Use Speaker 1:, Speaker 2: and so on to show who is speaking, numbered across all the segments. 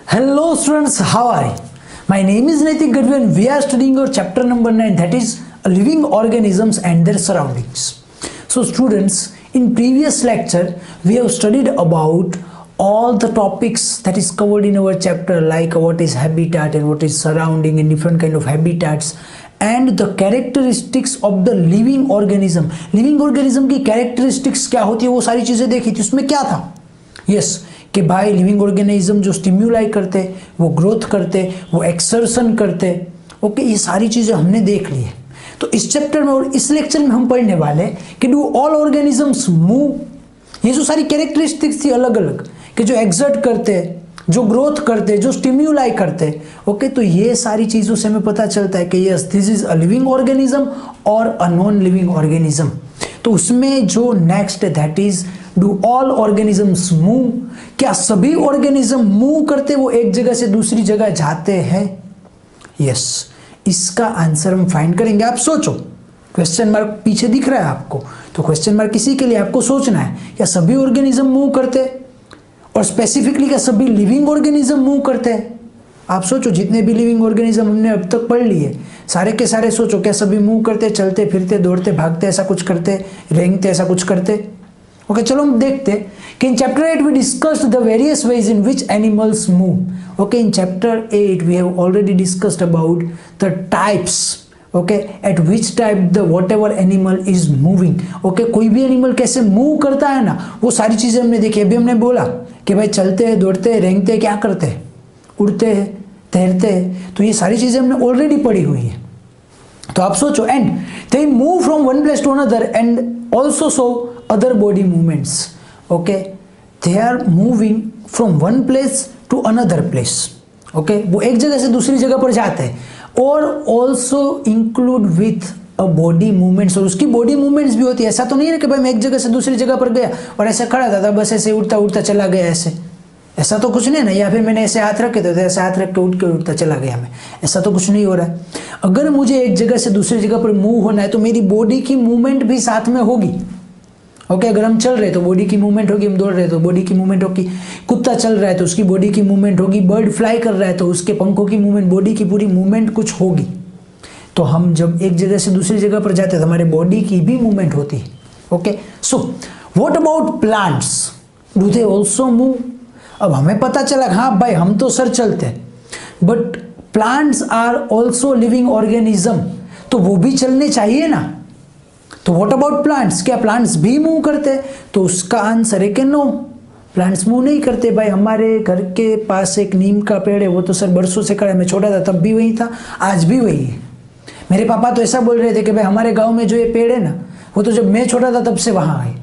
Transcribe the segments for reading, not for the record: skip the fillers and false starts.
Speaker 1: Hello students, how are you? My name is Naitik Gadve and we are studying our chapter number 9, that is living organisms and their surroundings. So students, in previous lecture we have studied about all the topics that is covered in our chapter, like what is habitat and what is surrounding and different kind of habitats and the characteristics of the living organism. Living organism की characteristics क्या होती है वो सारी चीजें देखी थी। उसमें क्या था? यस कि भाई लिविंग ऑर्गेनिज्म जो स्टिम्युलाई करते, वो ग्रोथ करते, वो एक्सर्शन करते, ओके, ये सारी चीज़ें हमने देख ली है। तो इस चैप्टर में और इस लेक्चर में हम पढ़ने वाले कि डू ऑल ऑर्गेनिजम्स मूव। ये जो सारी कैरेक्टरिस्टिक्स थी अलग अलग कि जो एक्सर्ट करते, जो ग्रोथ करते, जो स्टिम्युलाई करते, ओके, तो ये सारी चीज़ों से हमें पता चलता है कि yes this is a living organism और अ नॉन लिविंग ऑर्गेनिज्म। तो उसमें जो नेक्स्ट है that is do all organisms move. क्या सभी ऑर्गेनिज्म मूव करते, वो एक जगह से दूसरी जगह जाते हैं? यस, इसका आंसर हम फाइंड करेंगे। आप सोचो, क्वेश्चन मार्क पीछे दिख रहा है आपको, तो क्वेश्चन मार्क इसी के लिए आपको सोचना है क्या सभी ऑर्गेनिज्म मूव करते और स्पेसिफिकली क्या सभी लिविंग ऑर्गेनिज्म मूव करते हैं? आप सोचो, जितने भी लिविंग ऑर्गेनिज्म हमने अब तक पढ़ लिए सारे के सारे सोचो, क्या सभी मूव करते, चलते फिरते, दौड़ते भागते, ऐसा कुछ करते, रेंगते, ऐसा कुछ करते? ओके, चलो हम देखते कि in chapter 8 we discussed the various ways in which animals move. Okay, in chapter 8 we have already discussed about the types, okay, at which type the whatever animal is moving. Okay, कोई भी animal कैसे move करता है ना, वो सारी चीजें हमने देखी। अभी हमने बोला कि भाई चलते हैं, दौड़ते हैं, रेंगते हैं, क्या करते हैं, उड़ते हैं, तैरते हैं, तो ये सारी चीजें हमने ऑलरेडी पढ़ी हुई है। तो आप सोचो, and they move from one place to another and also show other body movements. Okay, they are moving from one place to another place. Okay, वो एक जगह से दूसरी जगह पर जाते हैं और also include with a body movements, और उसकी body movements भी होती है। ऐसा तो नहीं है कि भाई मैं एक जगह से दूसरी जगह पर गया और ऐसे खड़ा था बस ऐसे उड़ता उड़ता चला गया, ऐसा तो कुछ नहीं ना। या फिर मैंने ऐसे हाथ रखे थे तो ऐसे हाथ रख के उठ के उड़ता चला गया मैं, ऐसा तो कुछ नहीं हो रहा है। अगर मुझे एक जगह से दूसरी जगह पर मूव होना है तो मेरी बॉडी की मूवमेंट भी साथ में होगी। ओके, अगर हम चल रहे तो बॉडी की मूवमेंट होगी, हम दौड़ रहे तो बॉडी की मूवमेंट होगी, कुत्ता चल रहा है तो उसकी बॉडी की मूवमेंट होगी, बर्ड फ्लाई कर रहा है तो उसके पंखों की मूवमेंट, बॉडी की पूरी मूवमेंट कुछ होगी। तो हम जब एक जगह से दूसरी जगह पर जाते हैं तो हमारे बॉडी की भी मूवमेंट होती है। Okay, so what about plants, do they also move? अब हमें पता चला हाँ भाई हम तो सर चलते हैं, but plants are also living organism, तो वो भी चलने चाहिए ना। तो व्हाट अबाउट प्लांट्स, क्या प्लांट्स भी मूव करते? तो उसका आंसर है कि नो, प्लांट्स मूव नहीं करते। भाई हमारे घर के पास एक नीम का पेड़ है, वो तो सर बरसों से खड़ा है, मैं छोटा था तब भी वही था, आज भी वही है। मेरे पापा तो ऐसा बोल रहे थे कि भाई हमारे गांव में जो ये पेड़ है ना, वो तो जब मैं छोटा था तब से वहाँ है,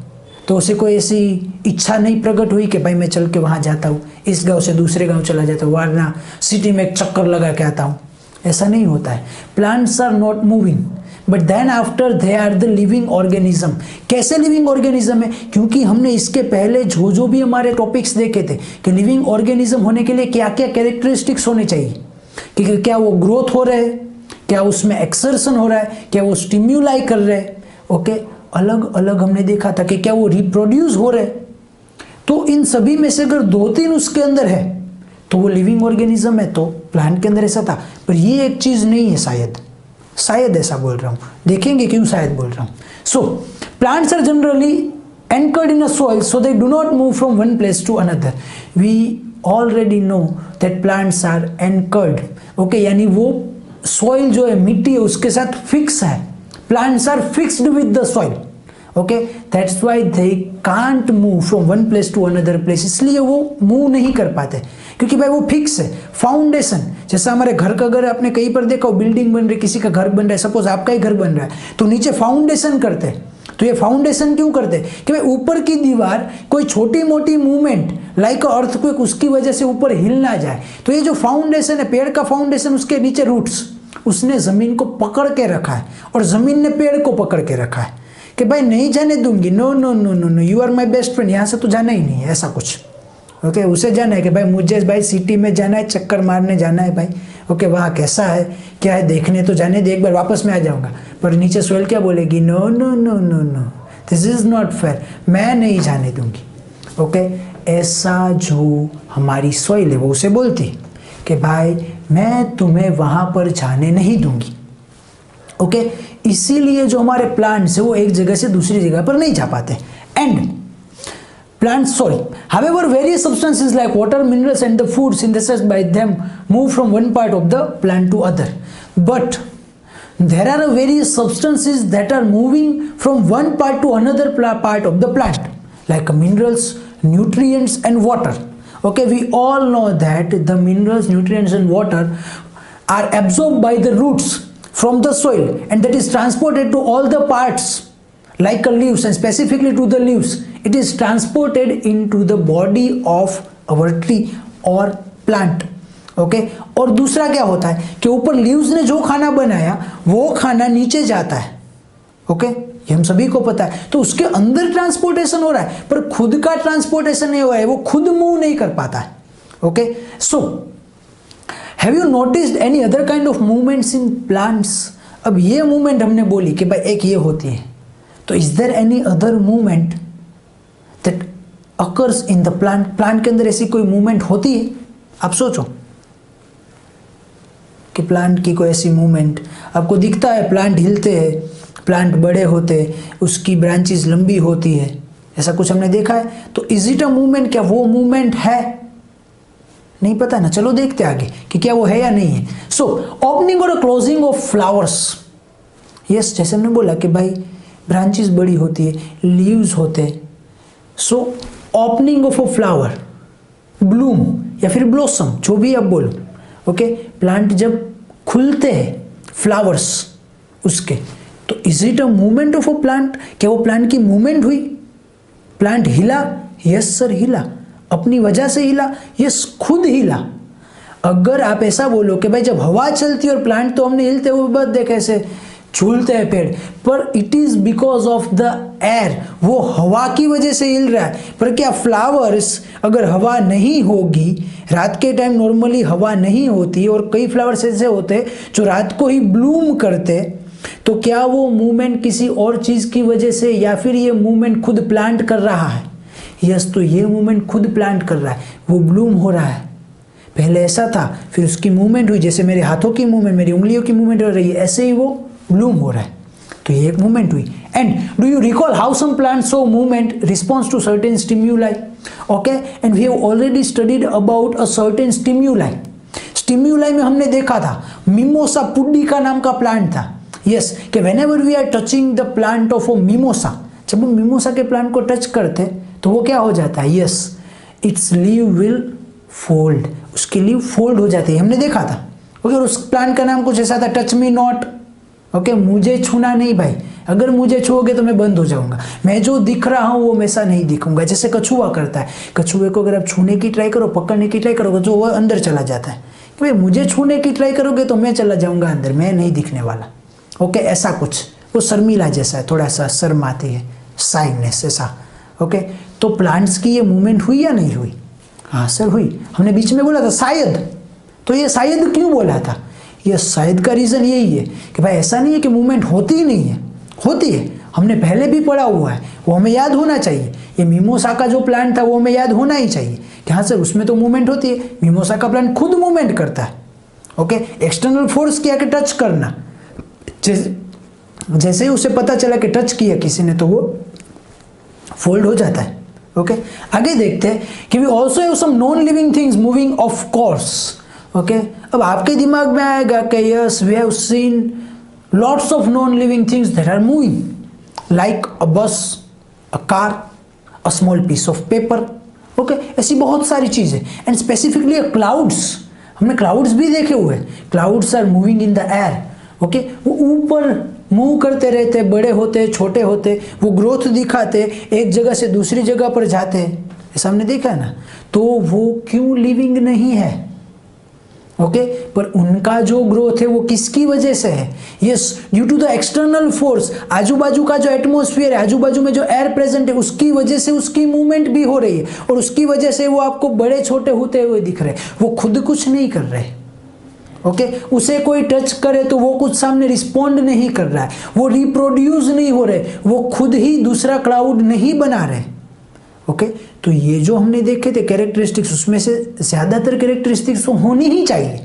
Speaker 1: तो उसे कोई ऐसी इच्छा नहीं प्रकट हुई कि भाई मैं चल के वहाँ जाता हूँ, इस गाँव से दूसरे गाँव चला जाता हूँ, वरना सिटी में एक चक्कर लगा के आता हूँ। ऐसा नहीं होता है। Plants are not moving but then after they are the living organism. कैसे लिविंग ऑर्गेनिज्म है? क्योंकि हमने इसके पहले जो भी हमारे टॉपिक्स देखे थे कि लिविंग ऑर्गेनिज्म होने के लिए क्या क्या कैरेक्टरिस्टिक्स होने चाहिए, कि क्या वो ग्रोथ हो रहा है, क्या उसमें एक्सर्शन हो रहा है, क्या वो स्टिम्युलाई कर रहे हैं, ओके, अलग अलग हमने देखा था कि क्या वो रिप्रोड्यूस हो रहे हैं। तो इन सभी में से अगर 2-3 उसके अंदर है तो वो लिविंग ऑर्गेनिज्म है। तो प्लांट के अंदर ऐसा था, पर ये एक चीज नहीं है, शायद ऐसा बोल रहा हूं, देखेंगे क्यों शायद बोल रहा हूं। So plants are generally anchored in a soil so they do not move from one place to another. We already know that plants are anchored, okay, यानी वो सॉइल जो है, मिट्टी है, उसके साथ फिक्स है। Plants are fixed with the soil, okay, that's why they can't move from one place to another place. इसलिए वो मूव नहीं कर पाते क्योंकि भाई वो फिक्स है। फाउंडेशन, जैसा हमारे घर का, अगर आपने कहीं पर देखा हो बिल्डिंग बन रही, किसी का घर बन रहा है, सपोज आपका ही घर बन रहा है, तो नीचे फाउंडेशन करते हैं। तो ये फाउंडेशन क्यों करते हैं कि भाई ऊपर की दीवार कोई छोटी मोटी मूवमेंट लाइक अर्थक्वेक उसकी वजह से ऊपर हिल ना जाए। तो ये जो फाउंडेशन है, पेड़ का फाउंडेशन, उसके नीचे रूट्स, उसने जमीन को पकड़ के रखा है और जमीन ने पेड़ को पकड़ के रखा है कि भाई नहीं जाने दूंगी, no no no no no, you are my best friend, यहाँ से तो जाना ही नहीं है, ऐसा कुछ। ओके, उसे जाना है कि भाई मुझे भाई सिटी में जाना है, चक्कर मारने जाना है भाई, ओके, वहाँ कैसा है क्या है देखने तो जाने दे, एक बार वापस में आ जाऊँगा। पर नीचे सोयल क्या बोलेगी, no no no no no, this is not fair, मैं नहीं जाने दूंगी। ओके, ऐसा जो हमारी सॉइल है वो उसे बोलती है कि भाई मैं तुम्हें वहां पर जाने नहीं दूंगी। ओके, इसीलिए जो हमारे प्लांट्स है वो एक जगह से दूसरी जगह पर नहीं जा पाते। And plants soil, however various substances like water, minerals and the food synthesized by them move from one part of the plant to other, but there are various substances that are moving from one part to another part of the plant, like minerals, nutrients and water. Okay, we all know that the minerals, nutrients and water are absorbed by the roots from the soil, and that is transported to all the parts like leaves, and specifically to the leaves it is transported into the body of our tree or plant. Okay, और दूसरा क्या होता है कि ऊपर leaves ने जो खाना बनाया वो खाना नीचे जाता है। ओके, ये हम सभी को पता है, तो उसके अंदर ट्रांसपोर्टेशन हो रहा है पर खुद का ट्रांसपोर्टेशन नहीं हुआ है, वो खुद मूव नहीं कर पाता है। Okay, so have you noticed any other kind of movements in plants? अब ये मूवमेंट हमने बोली कि भाई एक ये होती है, तो is there any other movement that occurs in the plant? Plant के अंदर ऐसी कोई मूवमेंट होती है? आप सोचो कि प्लांट की कोई ऐसी मूवमेंट आपको दिखता है, प्लांट हिलते हैं, प्लांट बड़े होते, उसकी ब्रांचेस लंबी होती है, ऐसा कुछ हमने देखा है? तो इज इट अ मूवमेंट? क्या वो मूवमेंट है? नहीं पता ना, चलो देखते आगे कि क्या वो है या नहीं है। सो ओपनिंग और क्लोजिंग ऑफ फ्लावर्स, यस, जैसे हमने बोला कि भाई ब्रांचेस बड़ी होती है, लीव्स होते हैं, so opening of a flower, Bloom या फिर ब्लॉसम, जो भी आप बोलो। ओके, प्लांट जब खुलते हैं फ्लावर्स उसके, तो is it a movement of a plant? क्या वो प्लांट की मूवमेंट हुई? प्लांट हिला? यस सर, हिला। अपनी वजह से हिला? यस, खुद हिला। अगर आप ऐसा बोलो कि भाई जब हवा चलती है और प्लांट तो हमने हिलते हुए बात देखा ऐसे झूलते हैं पेड़, पर it is because of the air, वो हवा की वजह से हिल रहा है। पर क्या फ्लावर्स, अगर हवा नहीं होगी, रात के टाइम नॉर्मली हवा नहीं होती और कई फ्लावर्स ऐसे होते हैं जो रात को ही ब्लूम करते, तो क्या वो मूवमेंट किसी और चीज की वजह से या फिर ये मूवमेंट खुद प्लांट कर रहा है? यस, तो ये मूवमेंट खुद प्लांट कर रहा है, वो ब्लूम हो रहा है। पहले ऐसा था, फिर उसकी मूवमेंट हुई, जैसे मेरे हाथों की मूवमेंट, मेरी उंगलियों की मूवमेंट हो रही है, ऐसे ही वो ब्लूम हो रहा है, तो ये एक मूवमेंट हुई। And do you recall how some plants show movement response to certain stimuli? Okay, and we have already studied about a certain stimuli. Stimuli में हमने देखा था मिमोसा पुडिका नाम का प्लांट था। यस, कि whenever we are touching the plant of a mimosa, जब हम मिमोसा के प्लांट को टच करते तो वो क्या हो जाता है? Yes, it's leave will fold, उसकी लीव फोल्ड हो जाती है, हमने देखा था। ओके, और उस प्लांट का नाम कुछ ऐसा था, टच मी नॉट। ओके, मुझे छूना नहीं भाई, अगर मुझे छूओगे तो मैं बंद हो जाऊंगा, मैं जो दिख रहा हूं वो वैसा नहीं दिखूंगा। जैसे कछुआ करता है, कछुए को अगर आप छूने की ट्राई करो, पकड़ने की ट्राई करोगे तो वो अंदर चला जाता है कि भाई मुझे छूने की ट्राई करोगे तो मैं चला जाऊंगा अंदर, मैं नहीं दिखने वाला। ओके, ऐसा कुछ, वो शर्मीला जैसा है, थोड़ा सा शर्म आती है, साइनेस ऐसा। ओके, तो प्लांट्स की ये मूवमेंट हुई या नहीं हुई? हाँ सर, हुई। हमने बीच में बोला था शायद, तो ये शायद क्यों बोला था? ये शायद का रीजन यही है कि भाई ऐसा नहीं है कि मूवमेंट होती ही नहीं है, होती है, हमने पहले भी पढ़ा हुआ है, वो हमें याद होना चाहिए। ये मिमोसा का जो प्लांट था वो हमें याद होना ही चाहिए कि हाँ सर उसमें तो मूवमेंट होती है, मिमोसा का प्लांट खुद मूवमेंट करता है। ओके, एक्सटर्नल फोर्स किया कि टच करना, जैसे ही उसे पता चला कि टच किया किसी ने तो वो फोल्ड हो जाता है। ओके, आगे देखते हैं कि we also have some non living things moving of course. Okay, अब आपके दिमाग में आएगा कि yes we have seen lots of non living things that are moving like a bus, a car, a small piece of paper. Okay, ऐसी बहुत सारी चीजें, एंड स्पेसिफिकली क्लाउड्स, हमने क्लाउड्स भी देखे हुए, clouds are moving in the air. Okay, वो ऊपर मूव करते रहते, बड़े होते, छोटे होते, वो ग्रोथ दिखाते, एक जगह से दूसरी जगह पर जाते, ऐसा हमने देखा है ना। तो वो क्यों लिविंग नहीं है? ओके, पर उनका जो ग्रोथ है वो किसकी वजह से है? Yes, due to the external force, आजू बाजू का जो एटमॉस्फेयर है, आजू बाजू में जो एयर प्रेजेंट है, उसकी वजह से उसकी मूवमेंट भी हो रही है, और उसकी वजह से वो आपको बड़े छोटे होते हुए दिख रहे, वो खुद कुछ नहीं कर रहे। ओके, उसे कोई टच करे तो वो कुछ सामने रिस्पॉन्ड नहीं कर रहा है, वो रिप्रोड्यूस नहीं हो रहे, वो खुद ही दूसरा क्लाउड नहीं बना रहे। ओके तो ये जो हमने देखे थे कैरेक्टरिस्टिक्स, उसमें से ज़्यादातर कैरेक्टरिस्टिक्स तो होनी ही चाहिए।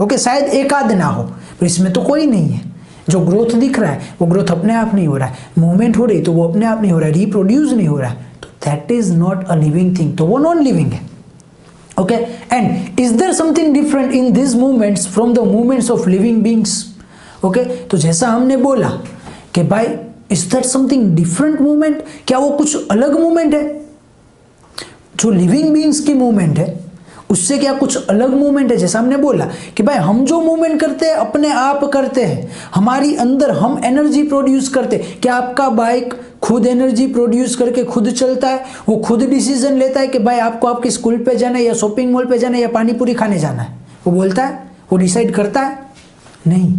Speaker 1: ओके शायद एक आध ना हो, पर इसमें तो कोई नहीं है। जो ग्रोथ दिख रहा है वो ग्रोथ अपने आप नहीं हो रहा है, मूवमेंट हो रही तो वो अपने आप नहीं हो रहा है, रिप्रोड्यूस नहीं हो रहा है, तो that is not a living thing, तो वो नॉन लिविंग है। Okay and is there something different in this movements from the movements of living beings? Okay तो जैसा हमने बोला कि भाई is that something different movement, क्या वो कुछ अलग मूवमेंट है? जो लिविंग बींग्स की मूवमेंट है उससे क्या कुछ अलग मूवमेंट है? जैसा हमने बोला कि भाई हम जो मूवमेंट करते हैं अपने आप करते हैं, हमारी अंदर हम एनर्जी प्रोड्यूस करते हैं। क्या आपका बाइक खुद एनर्जी प्रोड्यूस करके खुद चलता है? वो खुद डिसीजन लेता है कि भाई आपको आपके स्कूल पे जाना है या शॉपिंग मॉल पे जाना है या पानी पूरी खाने जाना है? वो बोलता है, वो डिसाइड करता है? नहीं।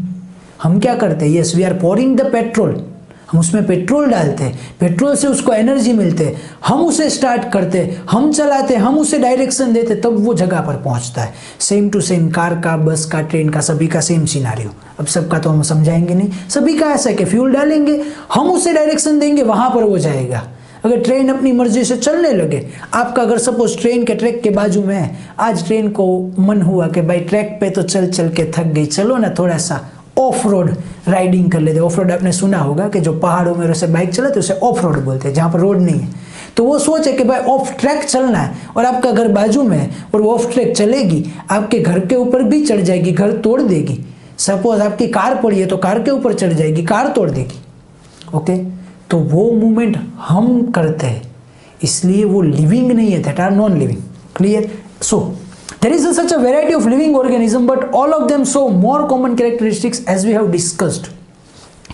Speaker 1: हम क्या करते हैं? Yes we are pouring the petrol, हम उसमें पेट्रोल डालते हैं, पेट्रोल से उसको एनर्जी मिलते है, हम उसे स्टार्ट करते हैं, हम चलाते हैं, हम उसे डायरेक्शन देते, तब वो जगह पर पहुंचता है। सेम टू सेम कार का, बस का, ट्रेन का, सभी का सेम सिनारियो। अब सबका तो हम समझाएंगे नहीं, सभी का ऐसा है कि फ्यूल डालेंगे, हम उसे डायरेक्शन देंगे, वहां पर वो जाएगा। अगर ट्रेन अपनी मर्जी से चलने लगे, आपका अगर सपोज ट्रेन के ट्रैक के बाजू में है, आज ट्रेन को मन हुआ कि भाई ट्रैक पे तो चल चल के थक गई, चलो ना थोड़ा सा ऑफ रोड राइडिंग कर लेते। ऑफ रोड आपने सुना होगा कि जो पहाड़ों में वैसे बाइक चलाते उसे ऑफ रोड बोलते हैं, जहाँ पर रोड नहीं है। तो वो सोचे कि भाई ऑफ ट्रैक चलना है और आपका घर बाजू में है और वो ऑफ ट्रैक चलेगी, आपके घर के ऊपर भी चढ़ जाएगी, घर तोड़ देगी। सपोज आपकी कार पड़ी है तो कार के ऊपर चढ़ जाएगी, कार तोड़ देगी। ओके तो वो मूवमेंट हम करते हैं, इसलिए वो लिविंग नहीं है, that are non living. Clear? So there is such a variety of living organism but all of them show more common characteristics as we have discussed.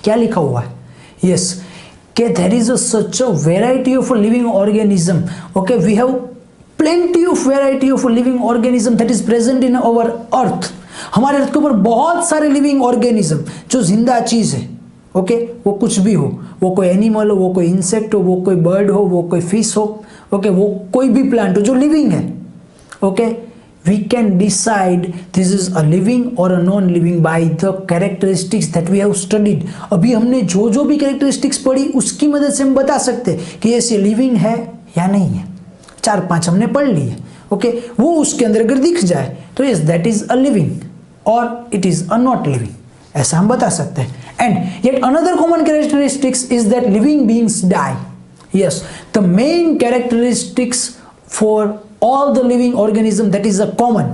Speaker 1: क्या लिखा हुआ है? Yes, कि there is such a variety of a living organism. Okay, we have plenty of variety of a living organism that is present in our earth. हमारे अर्थ के ऊपर बहुत सारे लिविंग ऑर्गेनिज्म जो जिंदा चीज है। ओके वो कुछ भी हो, वो कोई एनिमल हो, वो कोई इंसेक्ट हो, वो कोई बर्ड हो, वो कोई फिश हो, ओके वो कोई भी प्लांट हो जो लिविंग है। Okay we can decide this is a living or a non-living by the characteristics that we have studied. अभी हमने जो जो भी characteristics पढ़ी उसकी मदद से हम बता सकते हैं कि ये लिविंग है या नहीं है। 4-5 हमने पढ़ ली है। ओके वो उसके अंदर अगर दिख जाए तो yes that is a living or it is a not living, ऐसा हम बता सकते हैं। And yet another common characteristics is that living beings die. Yes, the main characteristics for all the living organism that is a common,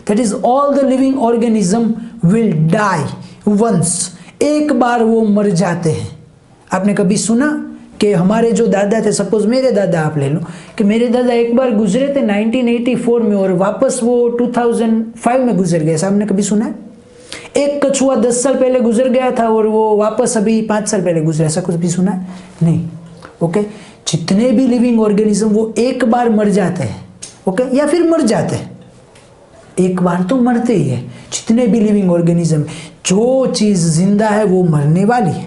Speaker 1: that is all the living organism will die once. एक बार वो मर जाते हैं। आपने कभी सुना कि हमारे जो दादा थे, सपोज मेरे दादा आप ले लो, कि मेरे दादा एक बार गुजरे थे 1984 में और वापस वो 2005 में गुजर गए, आपने कभी सुना है? एक कछुआ 10 साल पहले गुजर गया था और वो वापस अभी 5 साल पहले गुजरा, ऐसा कुछ भी सुना है? नहीं। ओके जितने भी लिविंग ऑर्गेनिज्म वो एक बार मर जाते हैं। ओके या फिर मर जाते हैं, एक बार तो मरते ही है। जितने भी लिविंग ऑर्गेनिज्म, जो चीज जिंदा है वो मरने वाली है,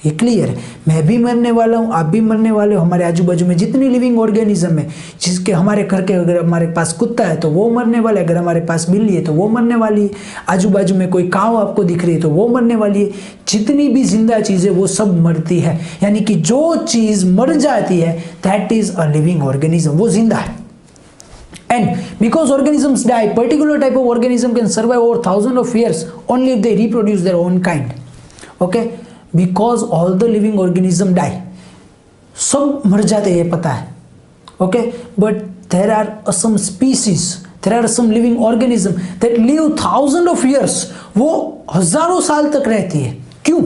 Speaker 1: ये क्लियर है। मैं भी मरने वाला हूँ, आप भी मरने वाले हो, हमारे आजू बाजू में जितनी लिविंग ऑर्गेनिज्म है, जिसके हमारे घर के अगर हमारे पास कुत्ता है तो वो मरने वाला है, अगर हमारे पास बिल्ली है तो वो मरने वाली है, आजू बाजू में कोई काव आपको दिख रही है तो वो मरने वाली है। जितनी भी जिंदा चीजें वो सब मरती है, यानी कि जो चीज मर जाती है that is a living organism, वो जिंदा है। And because organisms die, particular type of organism can survive over thousands of years only if they reproduce their own kind. Okay, because all the living organism die, सब मर जाते हैं ये पता है। Okay, but there are some species, there are some living organism that live thousands of years, वो हजारों साल तक रहती है। क्यों?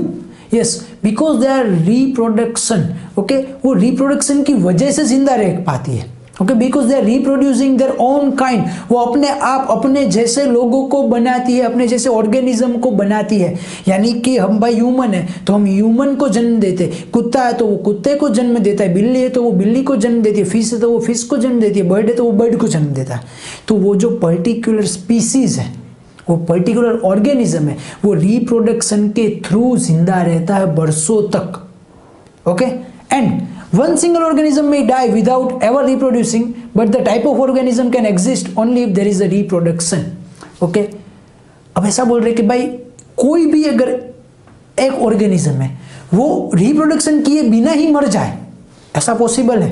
Speaker 1: Yes, because they are reproduction. Okay, वो reproduction की वजह से जिंदा रह पाती है। Okay because they are reproducing their own kind, वो अपने आप अपने जैसे लोगों को बनाती है, अपने जैसे ऑर्गेनिज्म को बनाती है। यानी कि हम भाई ह्यूमन है तो हम ह्यूमन को जन्म देते, कुत्ता है तो वो कुत्ते को जन्म देता है, बिल्ली है तो वो बिल्ली को जन्म देती है, फिश है तो वो फिश को जन्म देती है, बर्ड है तो वो बर्ड को जन्म देता है। तो वो जो पर्टिकुलर स्पीसीज है, वो पर्टिकुलर ऑर्गेनिज्म है, वो रिप्रोडक्शन के थ्रू जिंदा रहता है बरसों तक। Okay and one single organism may die without ever reproducing, but the type of organism can exist only if there is a reproduction. Okay? अब ऐसा बोल रहे कि भाई कोई भी अगर एक ऑर्गेनिज्म है वो रिप्रोडक्शन किए बिना ही मर जाए, ऐसा पॉसिबल है?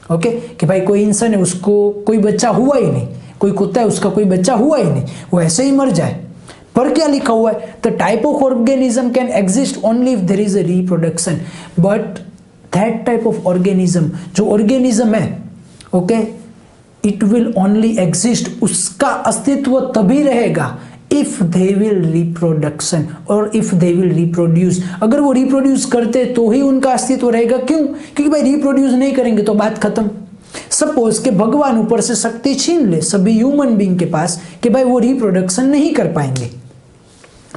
Speaker 1: ओके कि भाई कोई इंसान है उसको कोई बच्चा हुआ ही नहीं, कोई कुत्ता है उसका कोई बच्चा हुआ ही नहीं, वो ऐसे ही मर जाए। पर क्या लिखा हुआ है, the type of organism can exist only if there is a reproduction, but that type of organism, जो ऑर्गेनिज्म है okay, it will only exist, उसका अस्तित्व तभी रहेगा इफ दे विल रिप्रोडक्शन और इफ दे विल रिप्रोड्यूस, अगर वो reproduce करते तो ही उनका अस्तित्व रहेगा। क्यों? क्योंकि भाई रिप्रोड्यूस नहीं करेंगे तो बात खत्म। सपोज के भगवान ऊपर से शक्ति छीन ले सभी ह्यूमन बीइंग के पास कि भाई वो रिप्रोडक्शन नहीं कर पाएंगे,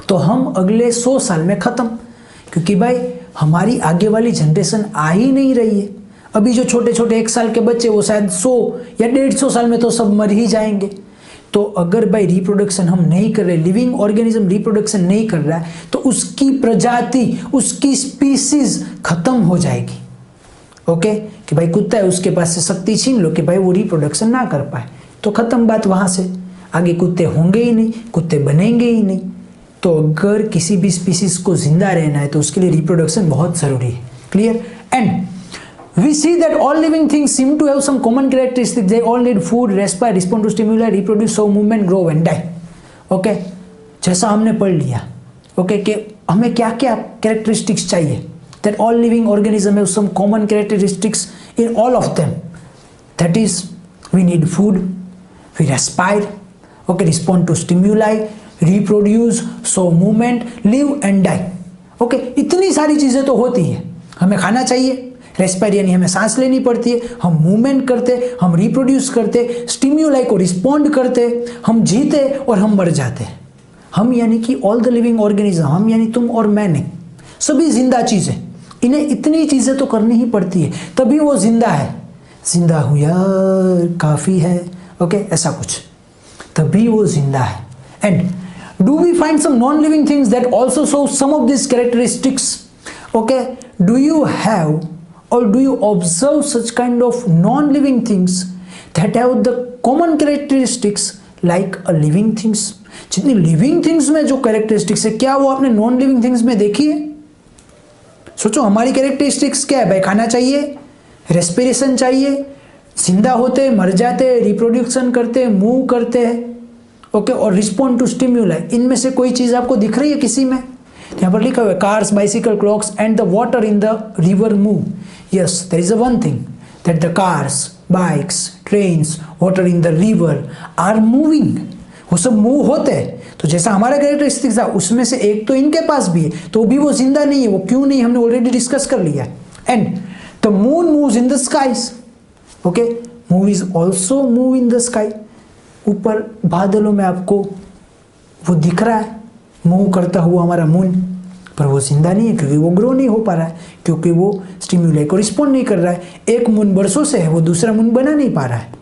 Speaker 1: तो हम अगले 100 साल में खत्म, क्योंकि भाई हमारी आगे वाली जनरेशन आ ही नहीं रही है। अभी जो छोटे छोटे 1 साल के बच्चे वो शायद 100 या 150 साल में तो सब मर ही जाएंगे। तो अगर भाई रिप्रोडक्शन हम नहीं कर रहे, लिविंग ऑर्गेनिज्म रिप्रोडक्शन नहीं कर रहा है, तो उसकी प्रजाति, उसकी स्पीसीज खत्म हो जाएगी। ओके कि भाई कुत्ता है उसके पास से शक्ति छीन लो कि भाई वो रिप्रोडक्शन ना कर पाए, तो खत्म बात, वहां से आगे कुत्ते होंगे ही नहीं, कुत्ते बनेंगे ही नहीं। तो अगर किसी भी स्पीसीज को जिंदा रहना है तो उसके लिए रिप्रोडक्शन बहुत जरूरी है। Clear? And we see that all living things seem to have some common characteristics. They all need food, respire, respond to stimuli, reproduce, show movement, grow and die. Okay? जैसा हमने पढ़ लिया ओके कि हमें क्या क्या कैरेक्टरिस्टिक्स चाहिए, that all living organisms have some common characteristics in all of them. That is, we need food, we respire, okay, respond to stimuli, reproduce, show movement, live and die. Okay? इतनी सारी चीजें तो होती है। हमें खाना चाहिए, रेस्पायर यानी हमें सांस लेनी पड़ती है, हम मूवमेंट करते, हम रिप्रोड्यूस करते, स्टिम्युलाई को रिस्पॉन्ड करते, हम जीते और हम मर जाते। हम यानी कि ऑल द लिविंग ऑर्गेनिज्म, हम यानी तुम और मैं नहीं, सभी जिंदा चीजें, इन्हें इतनी चीजें तो करनी ही पड़ती है तभी वो जिंदा है। जिंदा हूं यार काफी है, ओके ऐसा कुछ, तभी वो जिंदा है। And do we find some non living things that also show some of this characteristics? Okay, do you have or do you observe such kind of non-living things that have the common characteristics like a living things? जितनी living things में जो characteristics है, क्या वो आपने non-living things में देखी है? सोचो हमारी characteristics क्या है भाई, खाना चाहिए, respiration चाहिए, जिंदा होते, मर जाते, reproduction करते, move करते हैं, ओके, और respond to stimuli, इनमें से कोई चीज आपको दिख रही है किसी में? यहाँ पर लिखा हुआ है cars, bicycle, clocks and the water in the river move. Yes, there is a one thing that the cars, bikes, trains, water in the river are moving, वो सब मूव होते हैं। तो जैसा हमारा कैरेक्टरिस्टिक्स था उसमें से एक तो इनके पास भी है, तो भी वो जिंदा नहीं है। वो क्यों नहीं, हमने ऑलरेडी डिस्कस कर लिया। And the moon moves in the skies, okay, movies also move in the sky. ऊपर बादलों में आपको वो दिख रहा है मूव करता हुआ हमारा मून, पर वो जिंदा नहीं है क्योंकि वो ग्रो नहीं हो पा रहा है, क्योंकि वो स्टिम्युलाई को रिस्पॉन्ड नहीं कर रहा है। एक मून बरसों से है, वो दूसरा मून बना नहीं पा रहा है।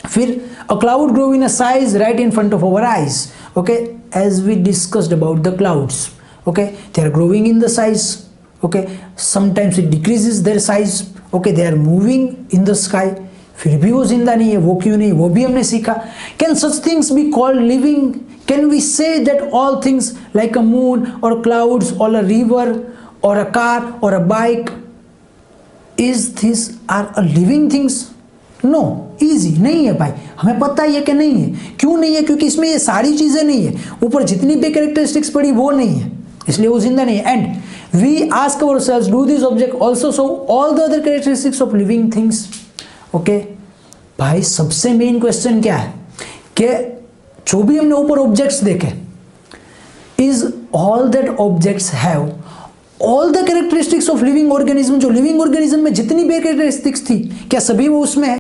Speaker 1: फिर a cloud grow in a size right in front of our eyes, okay, as we discussed about the clouds, okay, they are growing in the size, okay, sometimes it decreases their size, okay, they are moving in the sky, फिर भी वो जिंदा नहीं है। वो क्यों नहीं, वो भी हमने सीखा। Can such things be called living? Can we say that all things like a moon or clouds or a river or a car or a bike, is these are a living things? No, easy नहीं है भाई, हमें पता ही है कि नहीं है। क्यों नहीं है? क्योंकि इसमें ये सारी चीजें नहीं है, ऊपर जितनी भी कैरेक्टरिस्टिक्स पड़ी वो नहीं है, इसलिए वो जिंदा नहीं है। And we ask ourselves, do this object also show all the other characteristics of living things? Okay भाई, सबसे मेन क्वेश्चन क्या है कि जो भी हमने ऊपर ऑब्जेक्ट्स देखे, is all that objects have all the characteristics of living organism? जो लिविंग ऑर्गेनिज्म में जितनी भी कैरेक्टरिस्टिक्स थी, क्या सभी वो उसमें है?